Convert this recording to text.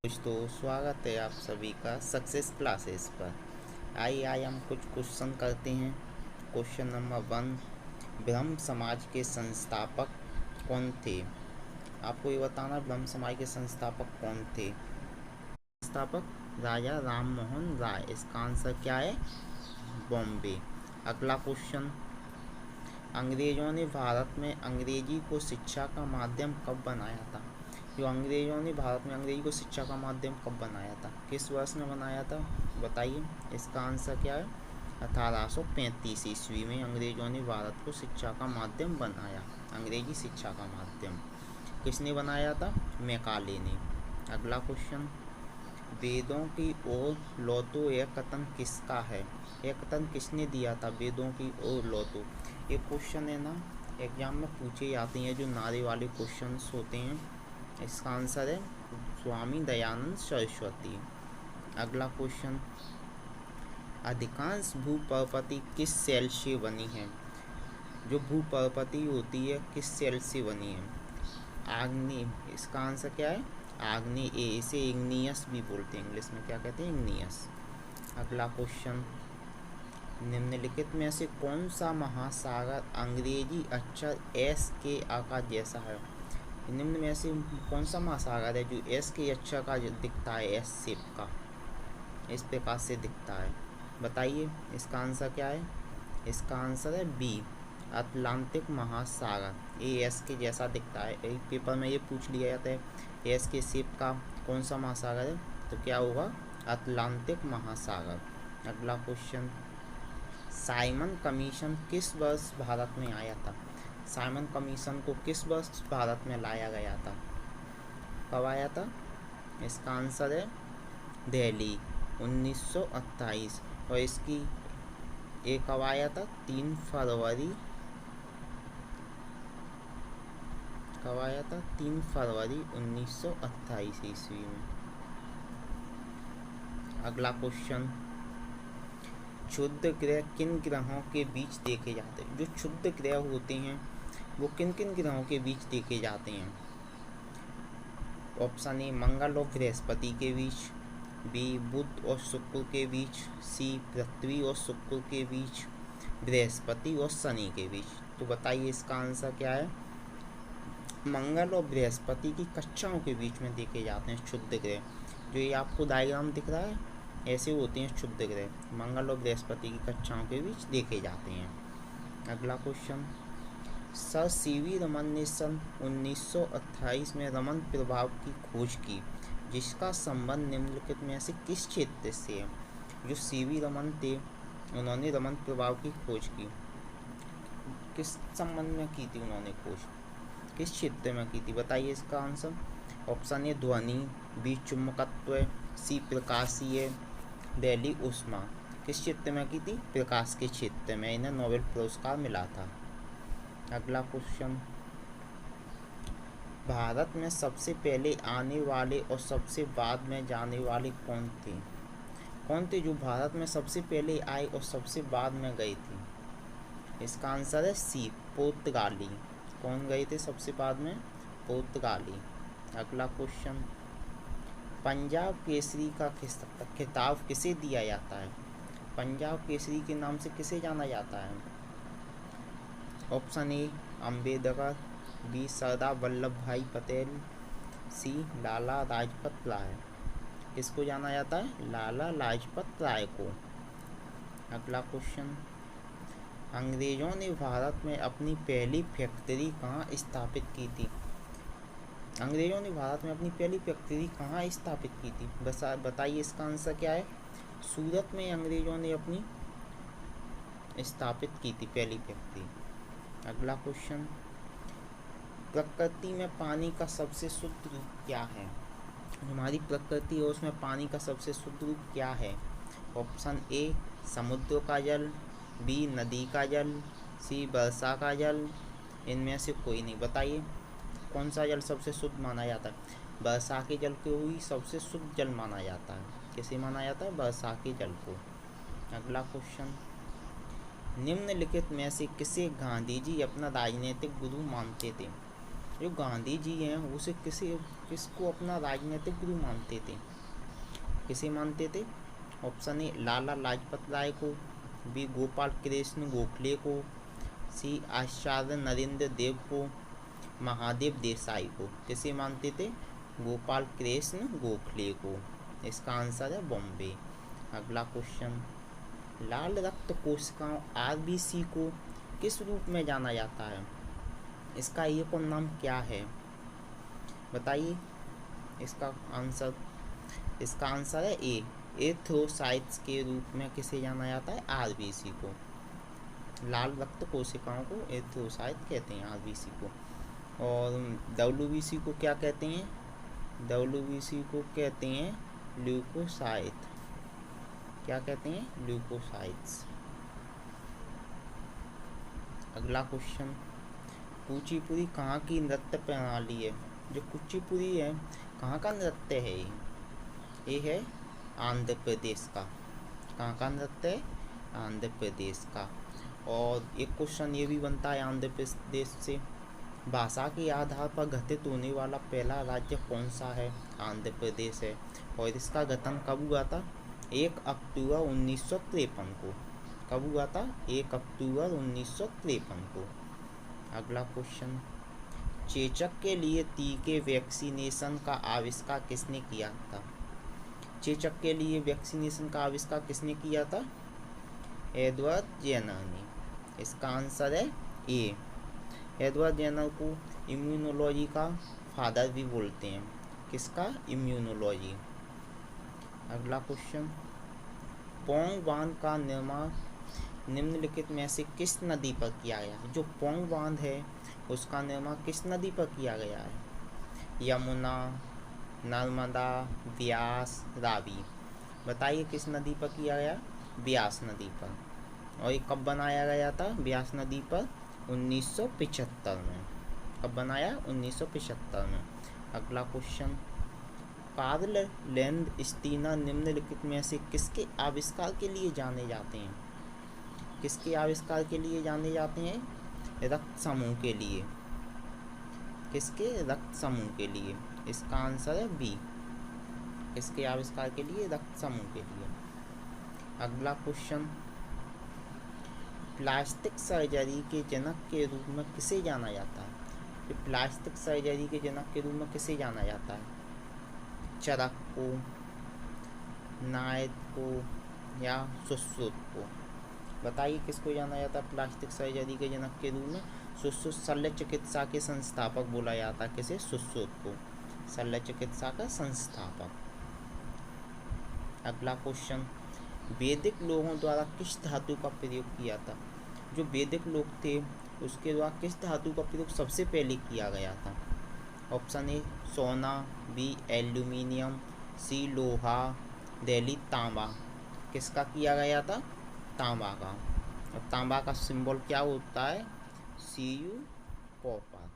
दोस्तों, स्वागत है आप सभी का सक्सेस क्लासेस पर। आइए हम कुछ क्वेश्चन करते हैं। क्वेश्चन नंबर 1, ब्रह्म समाज के संस्थापक कौन थे? आपको ये बताना ब्रह्म समाज के संस्थापक कौन थे। संस्थापक राजा राम मोहन राय। इसका आंसर क्या है? बॉम्बे। अगला क्वेश्चन, अंग्रेजों ने भारत में अंग्रेजी को शिक्षा का माध्यम कब बनाया था? जो अंग्रेजों ने भारत में अंग्रेजी को शिक्षा का माध्यम कब बनाया था, किस वर्ष में बनाया था, बताइए। इसका आंसर क्या है? 1835 ईस्वी में अंग्रेजों ने भारत को शिक्षा का माध्यम बनाया। अंग्रेजी शिक्षा का माध्यम किसने बनाया था? मैकाले ने। अगला क्वेश्चन, वेदों की ओर लौटो यह कथन किसका है? यह कथन किसने दिया था? वेदों की ओर लौटो। ये क्वेश्चन है ना, एग्जाम में पूछे जाते हैं, जो नारे वाले क्वेश्चंस होते हैं। इसका आंसर है स्वामी दयानंद सरस्वती। अगला क्वेश्चन, अधिकांश भूपर्वती किस सेल से बनी है? जो भूपर्वती होती है किस सेल से बनी है? आग्नेय। इसका आंसर क्या है? आग्नेय। इसे इग्नियस भी बोलते हैं, इंग्लिश में क्या कहते हैं? इग्नियस। अगला क्वेश्चन, निम्नलिखित में से कौन सा महासागर अंग्रेजी अक्षर एस के आकार जैसा है? निम्न में से कौन सा महासागर है जो एस के अक्षर का दिखता है? एस शेप का, इस प्रकार से दिखता है, बताइए। इसका आंसर क्या है? इसका आंसर है बी, अटलांटिक महासागर। ये एस के जैसा दिखता है। एक पेपर में ये पूछ लिया जाता है एस के शेप का कौन सा महासागर है, तो क्या होगा? अटलांटिक महासागर। अगला क्वेश्चन, साइमन कमीशन किस वर्ष भारत में आया था? साइमन कमीशन को किस वर्ष भारत में लाया गया था? कब आया था? इसका आंसर है दिल्ली, 1928। और इसकी ये कब आया था? 3 फरवरी। कब आया था? 3 फरवरी 1928 ईस्वी में। अगला क्वेश्चन, क्षुद्र ग्रह किन ग्रहों के बीच देखे जाते हैं? जो क्षुद्र ग्रह होते हैं वो किन किन ग्रहों के बीच देखे जाते हैं? ऑप्शन ए, मंगल और बृहस्पति के बीच, बी, बुध और शुक्र के बीच, सी, पृथ्वी और शुक्र के बीच, बृहस्पति और शनि के बीच। तो बताइए इसका आंसर क्या है? मंगल और बृहस्पति की कक्षाओं के बीच में देखे जाते हैं क्षुद्र ग्रह। जो ये आपको डायग्राम दिख रहा है, ऐसे होते हैं क्षुद्र ग्रह, मंगल और बृहस्पति की कक्षाओं के बीच देखे जाते हैं। अगला क्वेश्चन, सर सीवी रमन ने सन 1928 में रमन प्रभाव की खोज की, जिसका संबंध निम्नलिखित में से किस क्षेत्र से है? जो सीवी रमन थे उन्होंने रमन प्रभाव की खोज की, किस संबंध में की थी उन्होंने खोज, किस क्षेत्र में की थी, बताइए इसका आंसर। ऑप्शन ए ध्वनि, बी चुंबकत्व, सी प्रकाशीय, दिल्ली ऊष्मा। किस क्षेत्र में की थी? प्रकाश के क्षेत्र में। इन्हें नोबेल पुरस्कार मिला था। अगला क्वेश्चन, भारत में सबसे पहले आने वाले और सबसे बाद में जाने वाले कौन थे? कौन थे जो भारत में सबसे पहले आए और सबसे बाद में गए थे? इसका आंसर है सी, पुर्तगाली। कौन गए थे सबसे बाद में? पुर्तगाली। अगला क्वेश्चन, पंजाब केसरी का खिताब किसे दिया जाता है? पंजाब केसरी के नाम से किसे जाना जाता है? Option A Ambedkar, B Sardar Vallabh भाई पटेल, सी लाला लाजपत राय। किसको जाना जाता है? लाला लाजपत राय को। अगला क्वेश्चन, अंग्रेजों ने भारत में अपनी पहली फैक्ट्री कहाँ स्थापित की थी? अंग्रेजों ने भारत में अपनी पहली फैक्ट्री कहाँ स्थापित की थी? बताइए इसका आंसर क्या है? सूरत में अंग्रेजों ने अपनी स्थापित की थी पहली फैक्ट्री। अगला क्वेश्चन, प्रकृति में पानी का सबसे शुद्ध रूप क्या है? हमारी प्रकृति है उसमें पानी का सबसे शुद्ध रूप क्या है? ऑप्शन ए समुद्र का जल, बी नदी का जल, सी वर्षा का जल। इनमें से कोई नहीं, बताइए कौन सा जल सबसे शुद्ध माना जाता है? वर्षा के जल को ही सबसे शुद्ध जल माना जाता है। किसे माना जाता है? वर्षा के जल को। अगला क्वेश्चन, निम्नलिखित में से किसे गांधी जी अपना राजनीतिक गुरु मानते थे? जो गांधी जी हैं उसे किसको अपना राजनीतिक गुरु मानते थे? किसे मानते थे? ऑप्शन ए लाला लाजपत राय को, बी गोपाल कृष्ण गोखले को, सी आचार्य नरेंद्र देव को, महादेव देसाई को। किसे मानते थे? गोपाल कृष्ण गोखले को। इसका आंसर है बॉम्बे। अगला क्वेश्चन, लाल रक्त कोशिकाओं आरबीसी को किस रूप में जाना जाता है? इसका एक और नाम क्या है? बताइए इसका आंसर। इसका आंसर है ए एथ्रोसाइट्स के रूप में किसे जाना जाता है? आरबीसी को। लाल रक्त कोशिकाओं को एथ्रोसाइट कहते हैं, आरबीसी को। और डब्ल्यूबीसी को क्या कहते हैं? डब्ल्यूबीसी को कहते हैं ल्यूकोसाइट। क्या कहते हैं? ल्यूकोसाइट्स। अगला क्वेश्चन, कुचिपुड़ी कहाँ की नृत्य प्रणाली है? जो कुचिपुड़ी है कहाँ का नृत्य है? ये है आंध्र प्रदेश का। कहाँ का नृत्य है? आंध्र प्रदेश का। और एक क्वेश्चन ये भी बनता है आंध्र प्रदेश से, भाषा के आधार पर गठित होने वाला पहला राज्य कौन सा है? आंध्र प्रदेश है। और इसका गठन कब हुआ था? 1 अक्टूबर 1953 को। कब हुआ था? 1 अक्टूबर 1953 को। अगला क्वेश्चन, चेचक के लिए टीके वैक्सीनेशन का आविष्कार किसने किया था? चेचक के लिए वैक्सीनेशन का आविष्कार किसने किया था? एडवर्ड जेनर ने। इसका आंसर है ए। एडवर्ड जेनर को इम्यूनोलॉजी का फादर भी बोलते हैं। किसका? इम्यूनोलॉजी। अगला क्वेश्चन, पोंग बांध का निर्माण निम्नलिखित में से किस नदी पर किया गया है? जो पोंग बांध है उसका निर्माण किस नदी पर किया गया है? यमुना, नर्मदा, ब्यास, रावी। बताइए किस नदी पर किया गया? ब्यास नदी पर। और ये कब बनाया गया था? ब्यास नदी पर 1975 में। कब बनाया? 1975 में। अगला क्वेश्चन, कार्ल लैंडस्टीनर निम्नलिखित में से किसके आविष्कार के लिए जाने जाते हैं? किसके आविष्कार के लिए जाने जाते हैं? रक्त समूह के लिए। किसके? रक्त समूह के लिए। इसका आंसर है बी। इसके आविष्कार के लिए? रक्त समूह के लिए। अगला क्वेश्चन, प्लास्टिक सर्जरी के जनक के रूप में किसे जाना जाता है? प्लास्टिक सर्जरी के जनक के रूप में किसे जाना जाता है? चरक को, नायट को या सुश्रुत को? बताइए किसको जाना जाता है प्लास्टिक सर्जरी के जनक के रूप में? सुश्रुत शल्य चिकित्सा के संस्थापक बोला जाता है। किसे? सुश्रुत को, शल्य चिकित्सा का संस्थापक। अगला क्वेश्चन, वैदिक लोगों द्वारा किस धातु का प्रयोग किया था? जो वैदिक लोग थे उसके द्वारा किस धातु का प्रयोग सबसे पहले किया गया था? ऑप्शन ए सोना, बी एल्यूमिनियम, सी लोहा, डी तांबा। किसका किया गया था? तांबा का। और तांबा का सिंबल क्या होता है? Cu copper.